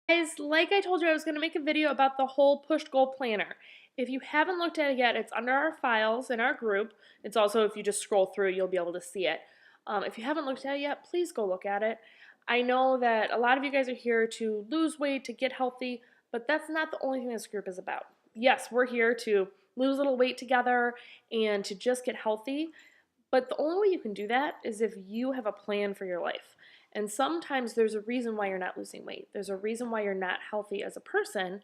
Guys, like I told you, I was going to make a video about the whole push goal planner. If you haven't looked at it yet, it's under our files in our group. It's also, if you just scroll through, you'll be able to see it. If you haven't looked at it yet, please go look at it. I know that a lot of you guys are here to lose weight, to get healthy, but that's not the only thing this group is about. Yes, we're here to lose a little weight together and to just get healthy, but the only way you can do that is if you have a plan for your life. And sometimes there's a reason why you're not losing weight. There's a reason why you're not healthy as a person.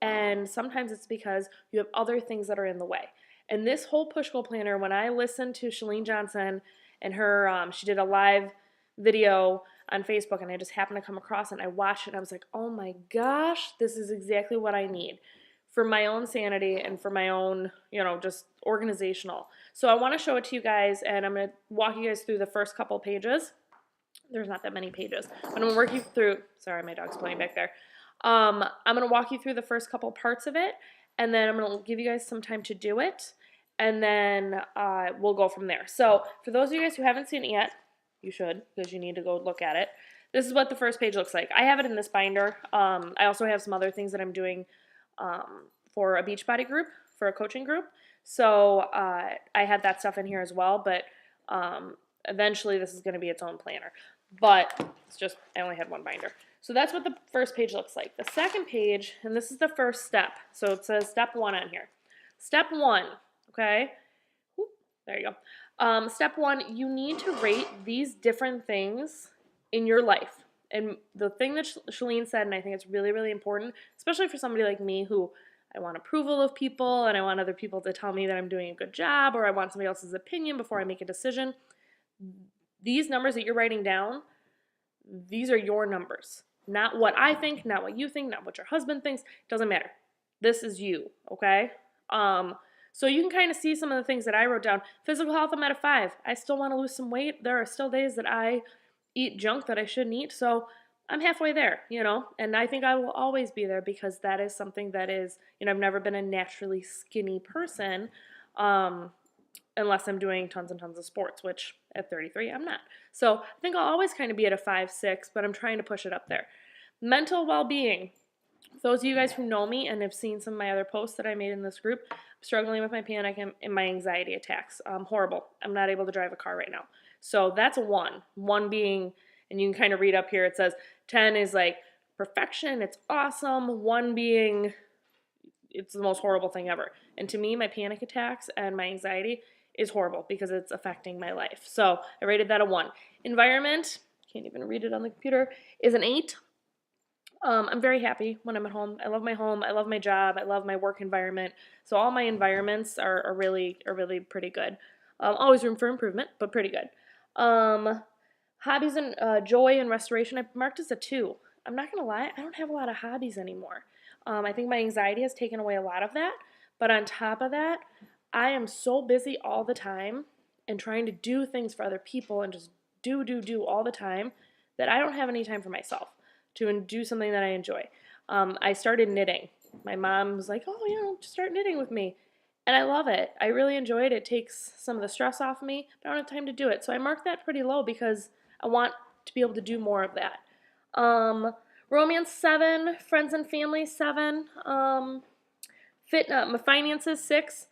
And sometimes it's because you have other things that are in the way. And this whole push goal planner, when I listened to Chalene Johnson and her, she did a live video on Facebook, and I just happened to come across it, and I watched it, and I was like, oh my gosh, this is exactly what I need for my own sanity and for my own, just organizational. So I want to show it to you guys, and I'm going to walk you guys through the first couple pages. There's not that many pages. I'm going to work you through, sorry, my dog's playing back there. I'm going to walk you through the first couple parts of it, and then I'm going to give you guys some time to do it, and then we'll go from there. So for those of you guys who haven't seen it yet, you should, because you need to go look at it. This is what the first page looks like. I have it in this binder. I also have some other things that I'm doing for a Beachbody group, for a coaching group. So I have that stuff in here as well, but eventually this is going to be its own planner. But it's just, I only had one binder. So that's what the first page looks like. The second page, and this is the first step. So it says step 1 on here. Step 1, okay? Ooh, there you go. Step 1, you need to rate these different things in your life. And the thing that Chalene said, and I think it's really, really important, especially for somebody like me who I want approval of people and I want other people to tell me that I'm doing a good job, or I want somebody else's opinion before I make a decision. These numbers that you're writing down, these are your numbers. Not what I think, not what you think, not what your husband thinks. It doesn't matter. This is you, okay? So you can kind of see some of the things that I wrote down. Physical health, I'm at a 5. I still want to lose some weight. There are still days that I eat junk that I shouldn't eat, so I'm halfway there, and I think I will always be there because that is something that is, I've never been a naturally skinny person, unless I'm doing tons and tons of sports, which at 33, I'm not. So I think I'll always kind of be at a 5, 6, but I'm trying to push it up there. Mental well-being. Those of you guys who know me and have seen some of my other posts that I made in this group, I'm struggling with my panic and my anxiety attacks. Horrible. I'm not able to drive a car right now. So that's a 1. 1 being, and you can kind of read up here, it says 10 is like perfection, it's awesome. 1 being, it's the most horrible thing ever. And to me, my panic attacks and my anxiety is horrible because it's affecting my life. So I rated that a 1. Environment, can't even read it on the computer, is an 8. I'm very happy when I'm at home. I love my home. I love my job. I love my work environment. So all my environments are really pretty good. Always room for improvement, but pretty good. Hobbies and joy and restoration, I marked as a 2. I'm not going to lie, I don't have a lot of hobbies anymore. I think my anxiety has taken away a lot of that. But on top of that, I am so busy all the time and trying to do things for other people and just do all the time that I don't have any time for myself to do something that I enjoy. I started knitting. My mom was like, oh, just start knitting with me. And I love it. I really enjoy it. It takes some of the stress off me, but I don't have time to do it. So I marked that pretty low because I want to be able to do more of that. Romance, 7. Friends and family, 7. My finances, 6.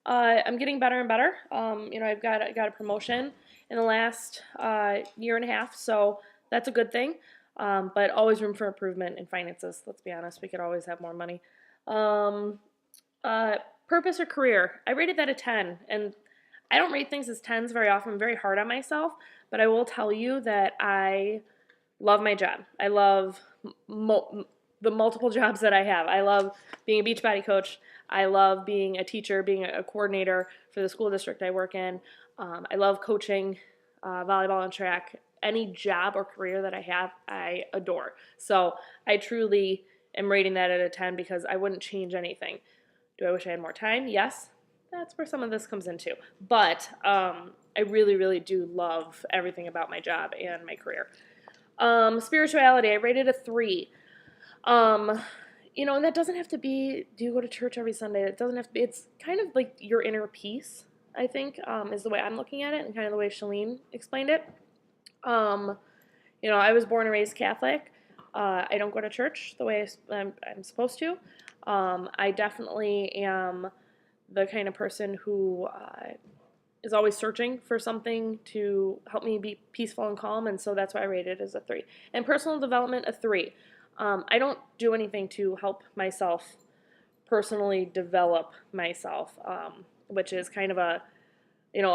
I'm getting better and better. I got a promotion in the last year and a half, so that's a good thing. But always room for improvement in finances. Let's be honest, we could always have more money. Purpose or career, I rated that a 10, and I don't rate things as 10s very often. I'm very hard on myself, but I will tell you that I love my job. I love the multiple jobs that I have. I love being a Beachbody coach. I love being a teacher, being a coordinator for the school district I work in. I love coaching volleyball and track. Any job or career that I have, I adore. So I truly am rating that at a 10 because I wouldn't change anything. Do I wish I had more time? Yes. That's where some of this comes into. But I really do love everything about my job and my career. Spirituality, I rated a 3. And that doesn't have to be, do you go to church every Sunday? It doesn't have to be, it's kind of like your inner peace, I think, is the way I'm looking at it and kind of the way Chalene explained it. I was born and raised Catholic. I don't go to church the way I'm supposed to. I definitely am the kind of person who is always searching for something to help me be peaceful and calm, and so that's why I rate it as a 3. And personal development, a 3. I don't do anything to help myself personally develop myself, which is kind of a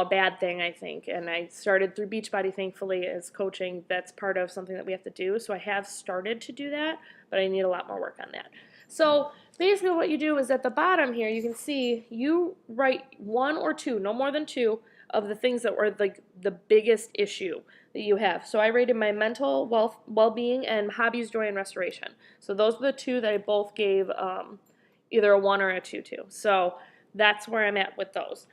bad thing, I think. And I started through Beachbody, thankfully, as coaching. That's part of something that we have to do. So I have started to do that, but I need a lot more work on that. So basically what you do is at the bottom here, you can see you write 1 or 2, no more than 2, of the things that were like the biggest issue that you have. So I rated my mental well-being and hobbies, joy, and restoration. So those were the 2 that I both gave either a 1 or a 2 to. So that's where I'm at with those.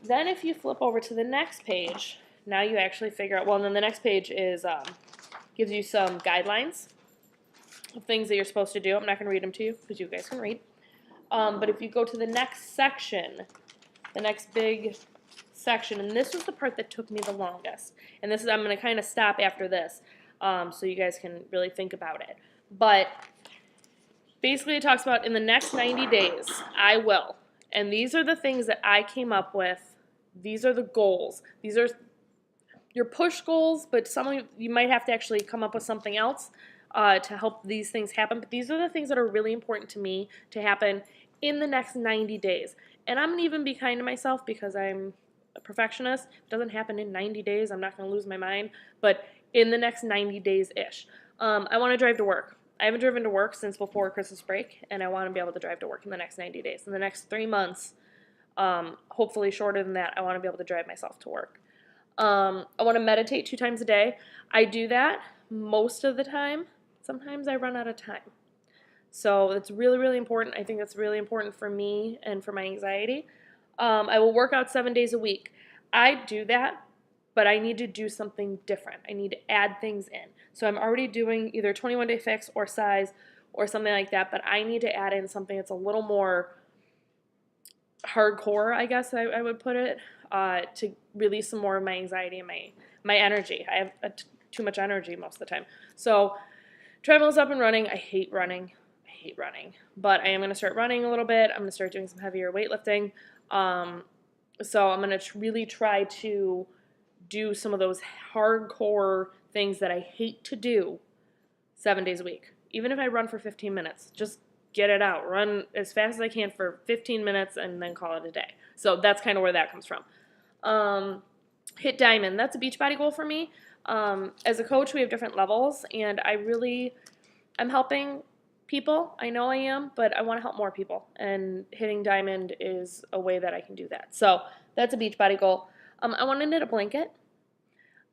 Then if you flip over to the next page, now you actually figure out, well, and then the next page is gives you some guidelines of things that you're supposed to do. I'm not going to read them to you because you guys can read. But if you go to the next section, the next big section, and this was the part that took me the longest. And this is, I'm going to kind of stop after this so you guys can really think about it. But basically it talks about in the next 90 days, I will. And these are the things that I came up with. These are the goals. These are your push goals, but some of you might have to actually come up with something else to help these things happen. But these are the things that are really important to me to happen in the next 90 days. And I'm going to even be kind to myself because I'm a perfectionist. If it doesn't happen in 90 days, I'm not going to lose my mind. But in the next 90 days-ish. I want to drive to work. I haven't driven to work since before Christmas break, and I want to be able to drive to work in the next 90 days. In the next 3 months, hopefully shorter than that, I want to be able to drive myself to work. I want to meditate 2 times a day. I do that most of the time. Sometimes I run out of time. So it's really, really important. I think it's really important for me and for my anxiety. I will work out 7 days a week. I do that, but I need to do something different. I need to add things in. So I'm already doing either 21-day fix or size or something like that, but I need to add in something that's a little more hardcore, I guess I would put it, to release some more of my anxiety and my energy. I have too much energy most of the time. So treadmill's up and running. I hate running, but I am going to start running a little bit. I'm going to start doing some heavier weightlifting. So I'm going to really try to do some of those hardcore things that I hate to do 7 days a week. Even if I run for 15 minutes, just get it out. Run as fast as I can for 15 minutes and then call it a day. So that's kind of where that comes from. Hit Diamond. That's a Beachbody goal for me. As a coach, we have different levels, and I'm helping people. I know I am, but I want to help more people, and hitting Diamond is a way that I can do that. So that's a Beachbody goal. I want to knit a blanket.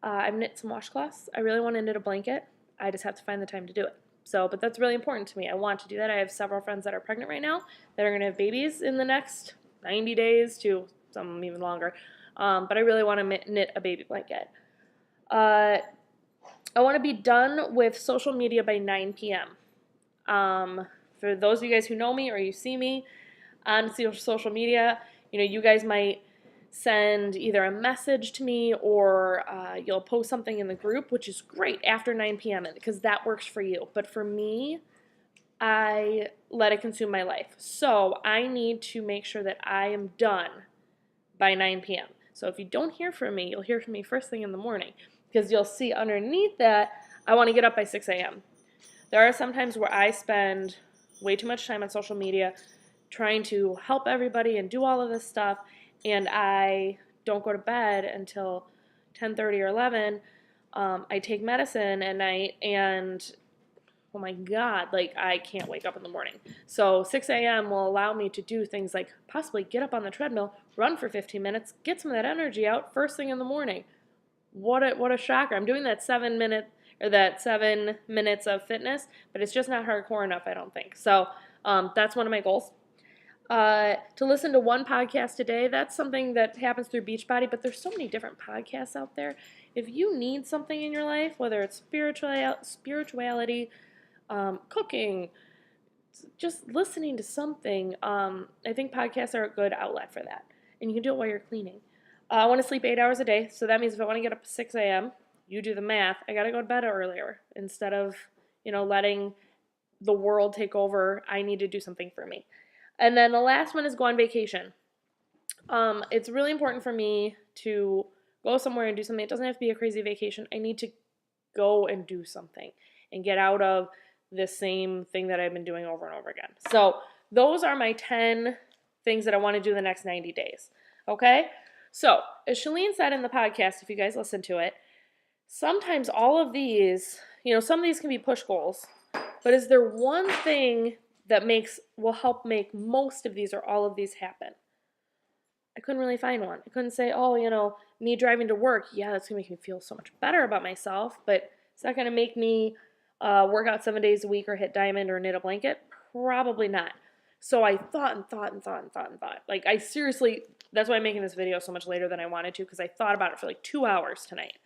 I've knit some washcloths. I really want to knit a blanket. I just have to find the time to do it. So, but that's really important to me. I want to do that. I have several friends that are pregnant right now that are going to have babies in the next 90 days to some even longer. But I really want to knit a baby blanket. I want to be done with social media by 9 p.m. For those of you guys who know me or you see me on social media, you guys might send either a message to me or you'll post something in the group, which is great after 9 p.m. because that works for you. But for me, I let it consume my life. So I need to make sure that I am done by 9 p.m. So if you don't hear from me, you'll hear from me first thing in the morning because you'll see underneath that I want to get up by 6 a.m. There are some times where I spend way too much time on social media trying to help everybody and do all of this stuff, and I don't go to bed until 10:30 or 11. I take medicine at night, and oh my God, I can't wake up in the morning. So 6 a.m. will allow me to do things like possibly get up on the treadmill, run for 15 minutes, get some of that energy out first thing in the morning. What a shocker. I'm doing that 7 minutes of fitness, but it's just not hardcore enough, I don't think. So that's one of my goals. To listen to one podcast a day, that's something that happens through Beachbody, but there's so many different podcasts out there. If you need something in your life, whether it's spirituality, cooking, just listening to something, I think podcasts are a good outlet for that. And you can do it while you're cleaning. I want to sleep 8 hours a day, so that means if I want to get up at 6 a.m., you do the math, I got to go to bed earlier instead of, letting the world take over. I need to do something for me. And then the last one is go on vacation. It's really important for me to go somewhere and do something. It doesn't have to be a crazy vacation. I need to go and do something and get out of the same thing that I've been doing over and over again. So those are my 10 things that I want to do the next 90 days. Okay? So as Chalene said in the podcast, if you guys listen to it, sometimes all of these, some of these can be push goals, but is there one thing that will help make most of these or all of these happen? I couldn't really find one. I couldn't say, oh, me driving to work, yeah, that's going to make me feel so much better about myself, but it's not going to make me work out 7 days a week or hit diamond or knit a blanket. Probably not. So I thought and thought and thought and thought and thought. Like, I seriously, that's why I'm making this video so much later than I wanted to, because I thought about it for like 2 hours tonight.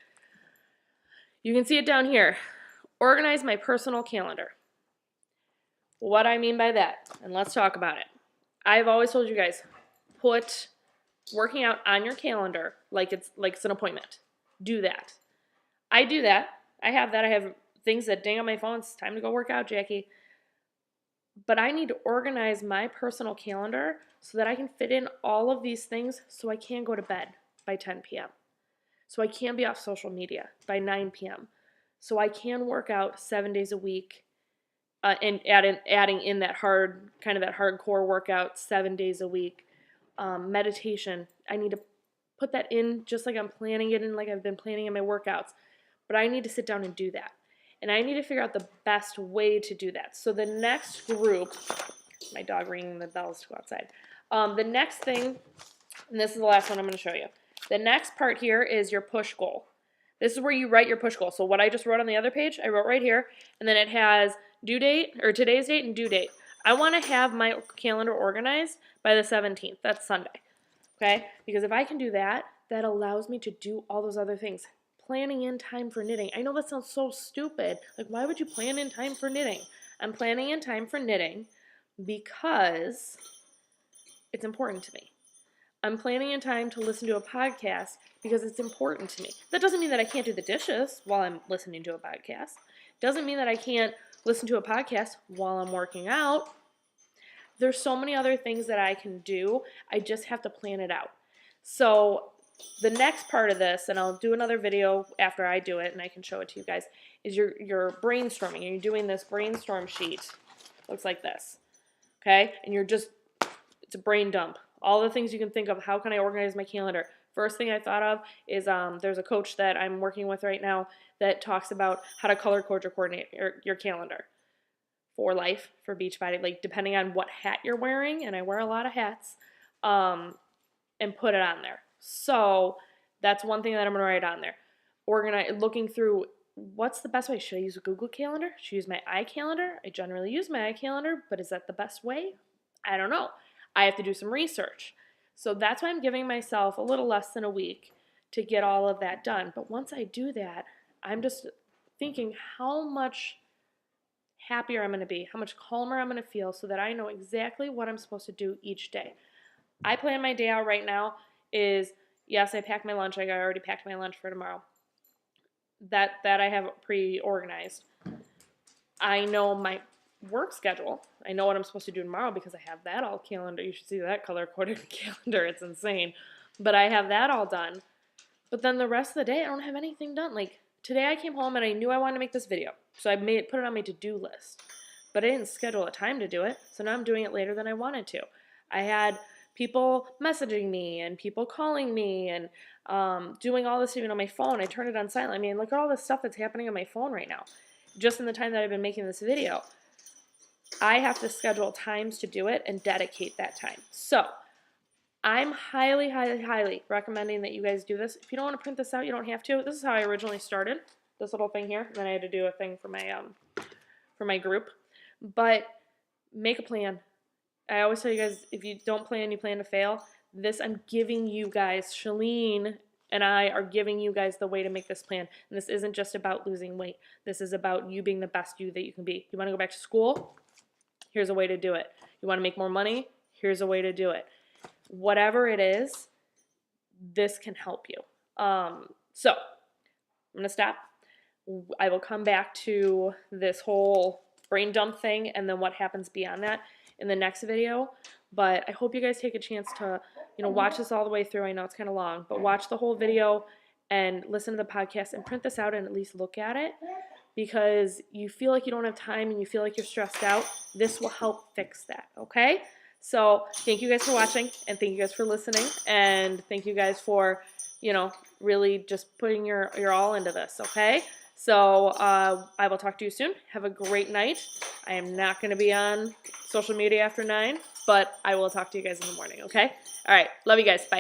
You can see it down here. Organize my personal calendar. What I mean by that, and let's talk about it. I've always told you guys, put working out on your calendar like it's an appointment. Do that. I do that. I have that. I have things that ding on my phone. It's time to go work out, Jackie. But I need to organize my personal calendar so that I can fit in all of these things so I can go to bed by 10 p.m. So I can be off social media by 9 p.m. So I can work out 7 days a week and adding in that hardcore workout 7 days a week. Meditation, I need to put that in just like I'm planning it in, like I've been planning in my workouts. But I need to sit down and do that. And I need to figure out the best way to do that. So the next group, my dog ringing the bells to go outside. The next thing, and this is the last one I'm going to show you. The next part here is your push goal. This is where you write your push goal. So what I just wrote on the other page, I wrote right here. And then it has due date, or today's date and due date. I want to have my calendar organized by the 17th. That's Sunday. Okay? Because if I can do that, that allows me to do all those other things. Planning in time for knitting. I know that sounds so stupid. Like, why would you plan in time for knitting? I'm planning in time for knitting because it's important to me. I'm planning in time to listen to a podcast because it's important to me. That doesn't mean that I can't do the dishes while I'm listening to a podcast. Doesn't mean that I can't listen to a podcast while I'm working out. There's so many other things that I can do. I just have to plan it out. So the next part of this, and I'll do another video after I do it and I can show it to you guys, is your brainstorming. And you're doing this brainstorm sheet. Looks like this. Okay? And it's a brain dump. All the things you can think of, how can I organize my calendar? First thing I thought of is there's a coach that I'm working with right now that talks about how to color code your calendar for life, for Beachbody, like depending on what hat you're wearing, and I wear a lot of hats, and put it on there. So that's one thing that I'm going to write on there. Looking through what's the best way. Should I use a Google Calendar? Should I use my iCalendar? I generally use my iCalendar, but is that the best way? I don't know. I have to do some research. So that's why I'm giving myself a little less than a week to get all of that done. But once I do that, I'm just thinking how much happier I'm going to be, how much calmer I'm going to feel so that I know exactly what I'm supposed to do each day. I plan my day out right now is, yes, I packed my lunch. I already packed my lunch for tomorrow. That I have pre-organized. I know my work schedule. I know what I'm supposed to do tomorrow because I have that all calendar. You should see that color-coded calendar. It's insane. But I have that all done. But then the rest of the day, I don't have anything done. Like, today I came home and I knew I wanted to make this video. So I put it on my to-do list. But I didn't schedule a time to do it. So now I'm doing it later than I wanted to. I had people messaging me and people calling me and doing all this even on my phone. I turned it on silent. I mean, look at all the stuff that's happening on my phone right now. Just in the time that I've been making this video. I have to schedule times to do it and dedicate that time. So I'm highly, highly, highly recommending that you guys do this. If you don't want to print this out, you don't have to. This is how I originally started, this little thing here. And then I had to do a thing for my group. But make a plan. I always tell you guys, if you don't plan, you plan to fail. This I'm giving you guys, Chalene and I are giving you guys the way to make this plan. And this isn't just about losing weight. This is about you being the best you that you can be. You want to go back to school? Here's a way to do it. You want to make more money? Here's a way to do it. Whatever it is, this can help you. So I'm going to stop. I will come back to this whole brain dump thing and then what happens beyond that in the next video. But I hope you guys take a chance to, watch this all the way through. I know it's kind of long, but watch the whole video and listen to the podcast and print this out and at least look at it, because you feel like you don't have time and you feel like you're stressed out. This will help fix that, okay? So thank you guys for watching, and thank you guys for listening, and thank you guys for, really just putting your all into this, okay? So I will talk to you soon. Have a great night. I am not going to be on social media after 9, but I will talk to you guys in the morning, okay? All right. Love you guys. Bye.